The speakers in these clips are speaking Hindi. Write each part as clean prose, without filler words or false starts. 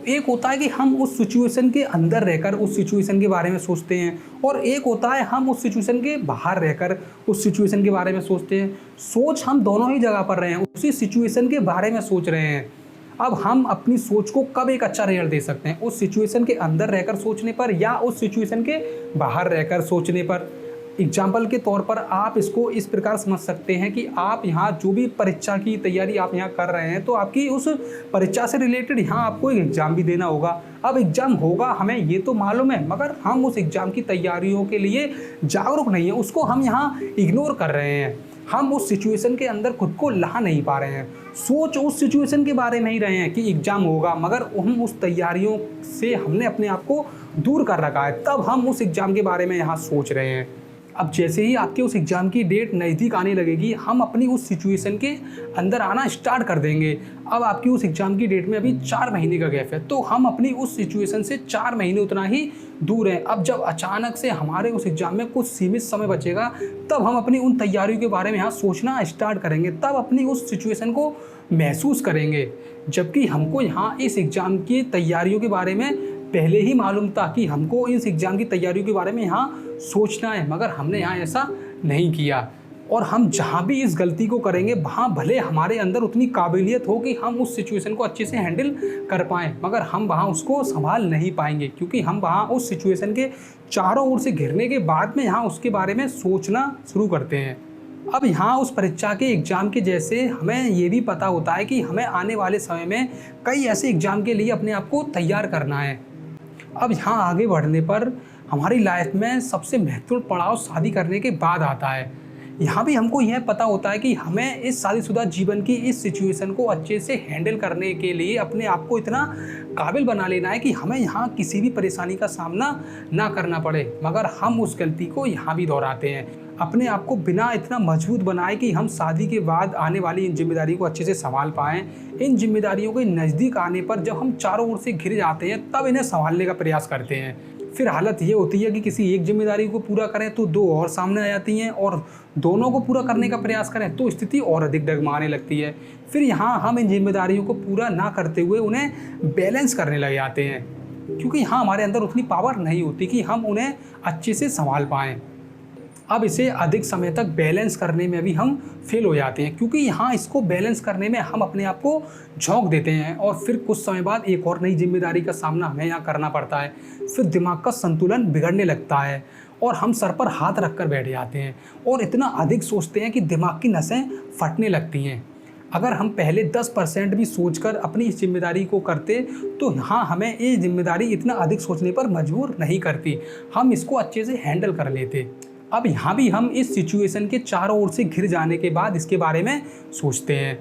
एक होता है कि हम उस सिचुएशन के अंदर रहकर उस सिचुएशन के बारे में सोचते हैं, और एक होता है हम उस सिचुएशन के बाहर रहकर उस सिचुएशन के बारे में सोचते हैं। सोच हम दोनों ही जगह पर रहे हैं, उसी सिचुएशन के बारे में सोच रहे हैं। अब हम अपनी सोच को कब एक अच्छा रिजल्ट दे सकते हैं, उस सिचुएशन के अंदर रहकर सोचने पर या उस सिचुएशन के बाहर रहकर सोचने पर। एग्जाम्पल के तौर पर आप इसको इस प्रकार समझ सकते हैं कि आप यहाँ जो भी परीक्षा की तैयारी आप यहाँ कर रहे हैं, तो आपकी उस परीक्षा से रिलेटेड यहाँ आपको एक एग्ज़ाम भी देना होगा। अब एग्ज़ाम होगा, हमें ये तो मालूम है, मगर हम उस एग्ज़ाम की तैयारियों के लिए जागरूक नहीं है, उसको हम यहाँ इग्नोर कर रहे हैं। हम उस सिचुएशन के अंदर खुद को ला नहीं पा रहे हैं। सोच उस सिचुएशन के बारे में ही रहे हैं कि एग्ज़ाम होगा, मगर हम उस तैयारियों से हमने अपने आप को दूर कर रखा है, तब हम उस एग्ज़ाम के बारे में यहाँ सोच रहे हैं। अब जैसे ही आपके उस एग्ज़ाम की डेट नज़दीक आने लगेगी, हम अपनी उस सिचुएशन के अंदर आना स्टार्ट कर देंगे। अब आपकी उस एग्ज़ाम की डेट में अभी 4 महीने का गैप है, तो हम अपनी उस सिचुएशन से 4 महीने उतना ही दूर हैं। अब जब अचानक से हमारे उस एग्ज़ाम में कुछ सीमित समय बचेगा, तब हम अपनी उन तैयारियों के बारे में यहाँ सोचना स्टार्ट करेंगे, तब अपनी उस सिचुएशन को महसूस करेंगे। जबकि हमको यहाँ इस एग्ज़ाम की तैयारियों के बारे में पहले ही मालूम था कि हमको इस एग्ज़ाम की तैयारियों के बारे में यहाँ सोचना है, मगर हमने यहाँ ऐसा नहीं किया। और हम जहाँ भी इस गलती को करेंगे, वहाँ भले हमारे अंदर उतनी काबिलियत हो कि हम उस सिचुएशन को अच्छे से हैंडल कर पाएँ, मगर हम वहाँ उसको संभाल नहीं पाएंगे, क्योंकि हम वहाँ उस सिचुएशन के चारों ओर से घिरने के बाद में यहाँ उसके बारे में सोचना शुरू करते हैं। अब यहाँ उस परीक्षा के एग्ज़ाम के जैसे हमें ये भी पता होता है कि हमें आने वाले समय में कई ऐसे एग्ज़ाम के लिए अपने आप को तैयार करना है। अब यहाँ आगे बढ़ने पर हमारी लाइफ में सबसे महत्वपूर्ण पड़ाव शादी करने के बाद आता है। यहाँ भी हमको यह पता होता है कि हमें इस शादीशुदा जीवन की इस सिचुएशन को अच्छे से हैंडल करने के लिए अपने आप को इतना काबिल बना लेना है कि हमें यहाँ किसी भी परेशानी का सामना ना करना पड़े, मगर हम उस गलती को यहाँ भी दोहराते हैं। अपने आप को बिना इतना मजबूत बनाए कि हम शादी के बाद आने वाली इन जिम्मेदारी को अच्छे से संभाल पाएँ। इन जिम्मेदारियों के नज़दीक आने पर जब हम चारों ओर से घिर जाते हैं, तब इन्हें संभालने का प्रयास करते हैं। फिर हालत ये होती है कि किसी एक जिम्मेदारी को पूरा करें तो 2 और सामने आ जाती हैं, और दोनों को पूरा करने का प्रयास करें तो स्थिति और अधिक डगमगाने लगती है। फिर यहाँ हम इन जिम्मेदारियों को पूरा ना करते हुए उन्हें बैलेंस करने लग जाते हैं, क्योंकि यहाँ हमारे अंदर उतनी पावर नहीं होती कि हम उन्हें अच्छे से संभाल पाएँ। अब इसे अधिक समय तक बैलेंस करने में भी हम फेल हो जाते हैं, क्योंकि यहाँ इसको बैलेंस करने में हम अपने आप को झोंक देते हैं, और फिर कुछ समय बाद एक और नई जिम्मेदारी का सामना हमें यहाँ करना पड़ता है। फिर दिमाग का संतुलन बिगड़ने लगता है और हम सर पर हाथ रख कर बैठ जाते हैं और इतना अधिक सोचते हैं कि दिमाग की नसें फटने लगती हैं। अगर हम पहले 10% भी सोचकर अपनी इस जिम्मेदारी को करते, तो यहाँ हमें ये जिम्मेदारी इतना अधिक सोचने पर मजबूर नहीं करती, हम इसको अच्छे से हैंडल कर लेते। अब यहाँ भी हम इस सिचुएशन के चारों ओर से घिर जाने के बाद इसके बारे में सोचते हैं।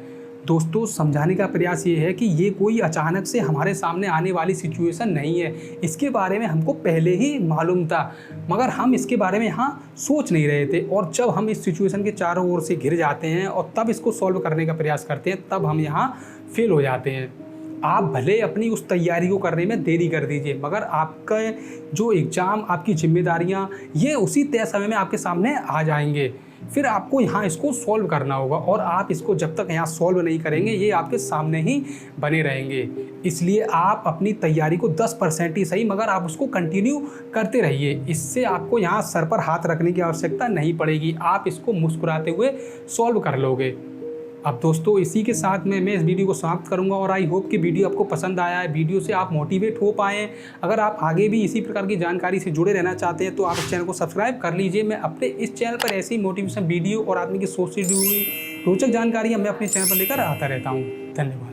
दोस्तों, समझाने का प्रयास ये है कि ये कोई अचानक से हमारे सामने आने वाली सिचुएशन नहीं है। इसके बारे में हमको पहले ही मालूम था, मगर हम इसके बारे में यहाँ सोच नहीं रहे थे। और जब हम इस सिचुएशन के चारों ओर से घिर जाते हैं और तब इसको सॉल्व करने का प्रयास करते हैं, तब हम यहाँ फेल हो जाते हैं। आप भले अपनी उस तैयारी को करने में देरी कर दीजिए, मगर आपका जो एग्ज़ाम, आपकी जिम्मेदारियां, ये उसी तय समय में आपके सामने आ जाएंगे। फिर आपको यहाँ इसको सॉल्व करना होगा, और आप इसको जब तक यहाँ सॉल्व नहीं करेंगे, ये आपके सामने ही बने रहेंगे। इसलिए आप अपनी तैयारी को 10% ही सही, मगर आप उसको कंटिन्यू करते रहिए। इससे आपको यहाँ सर पर हाथ रखने की आवश्यकता नहीं पड़ेगी, आप इसको मुस्कुराते हुए सॉल्व कर लोगे। अब दोस्तों, इसी के साथ मैं इस वीडियो को समाप्त करूंगा, और आई होप कि वीडियो आपको पसंद आया है, वीडियो से आप मोटिवेट हो पाएँ। अगर आप आगे भी इसी प्रकार की जानकारी से जुड़े रहना चाहते हैं, तो आप इस चैनल को सब्सक्राइब कर लीजिए। मैं अपने इस चैनल पर ऐसी मोटिवेशन वीडियो और आदमी की सोच से जुड़ी रोचक जानकारियाँ मैं अपने चैनल पर लेकर आता रहता हूँ। धन्यवाद।